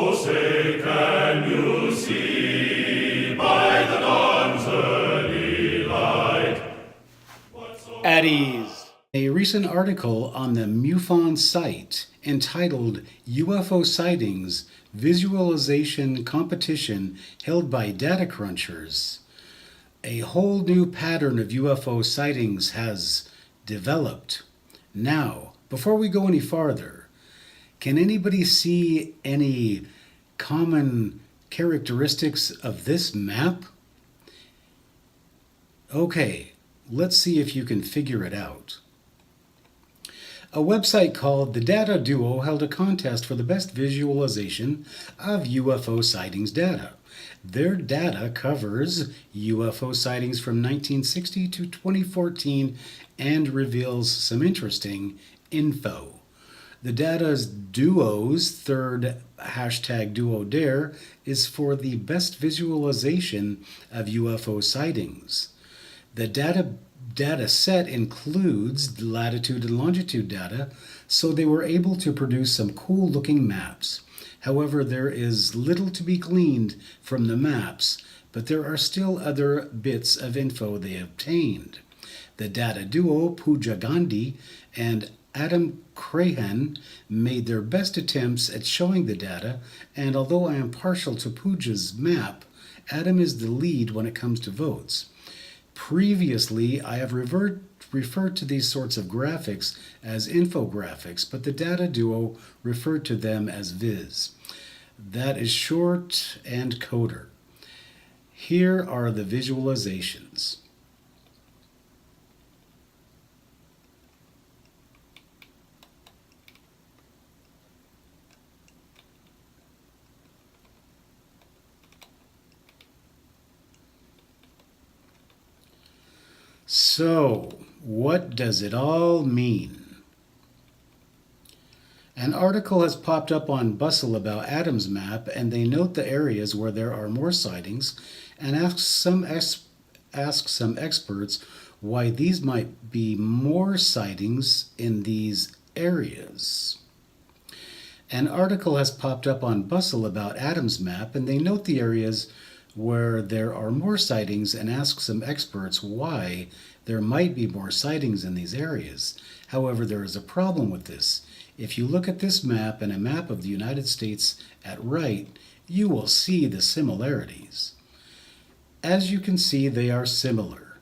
Oh, say, can you see by the dawn's early light? At ease. A recent article on the MUFON site entitled UFO Sightings Visualization Competition held by data crunchers. A whole new pattern of UFO sightings has developed. Now, before we go any farther, can anybody see any common characteristics of this map? Okay, let's see if you can figure it out. A website called The Data Duo held a contest for the best visualization of UFO sightings data. Their data covers UFO sightings from 1960 to 2014 and reveals some interesting info. The Data Duo's third hashtag Duo Dare is for the best visualization of UFO sightings. The data set includes latitude and longitude data, so they were able to produce some cool looking maps. However, there is little to be gleaned from the maps, but there are still other bits of info they obtained. The data duo Pooja Gandhi and Adam Crahan made their best attempts at showing the data, and although I am partial to Pooja's map, Adam is the lead when it comes to votes. Previously, I have referred to these sorts of graphics as infographics, but the data duo referred to them as viz. That is short and coder. Here are the visualizations. So, what does it all mean? An article has popped up on Bustle about Adam's map, and they note the areas where there are more sightings and ask some experts why these might be more sightings in these areas. An article has popped up on Bustle about Adam's map, and they note the areas where there are more sightings and ask some experts why there might be more sightings in these areas. However, there is a problem with this. If you look at this map and a map of the United States at right, you will see the similarities. As you can see, they are similar.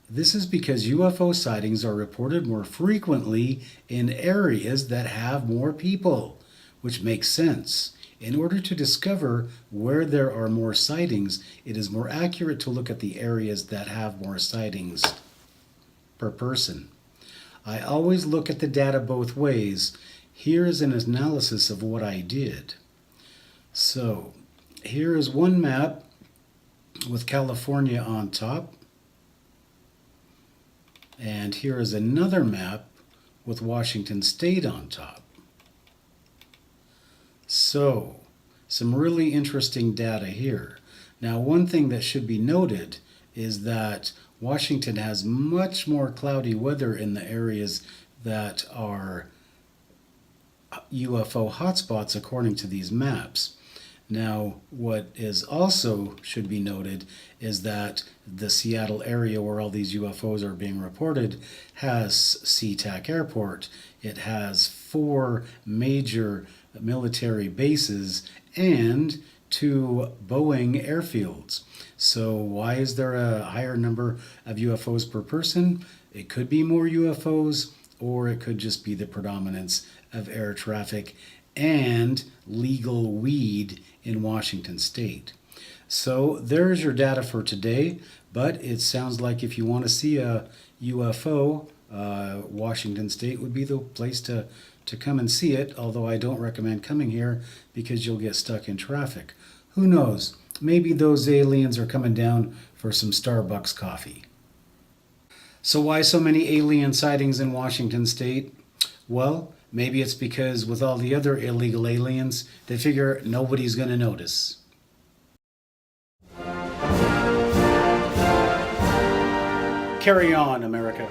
This is because UFO sightings are reported more frequently in areas that have more people, which makes sense. In order to discover where there are more sightings, it is more accurate to look at the areas that have more sightings per person. I always look at the data both ways. Here is an analysis of what I did. So, here is one map with California on top. And here is another map with Washington State on top. So, some really interesting data here. Now, one thing that should be noted is that Washington has much more cloudy weather in the areas that are UFO hotspots according to these maps. Now, what is also should be noted is that the Seattle area where all these UFOs are being reported has SeaTac Airport. It has 4 major military bases and 2 Boeing airfields. So why is there a higher number of UFOs per person? It could be more UFOs, or it could just be the predominance of air traffic and legal weed in Washington State. So there's your data for today, but it sounds like if you want to see a UFO, Washington State would be the place to come and see it, although I don't recommend coming here because you'll get stuck in traffic. Who knows? Maybe those aliens are coming down for some Starbucks coffee. So why so many alien sightings in Washington State? Well, maybe it's because with all the other illegal aliens, they figure nobody's going to notice. Carry on, America.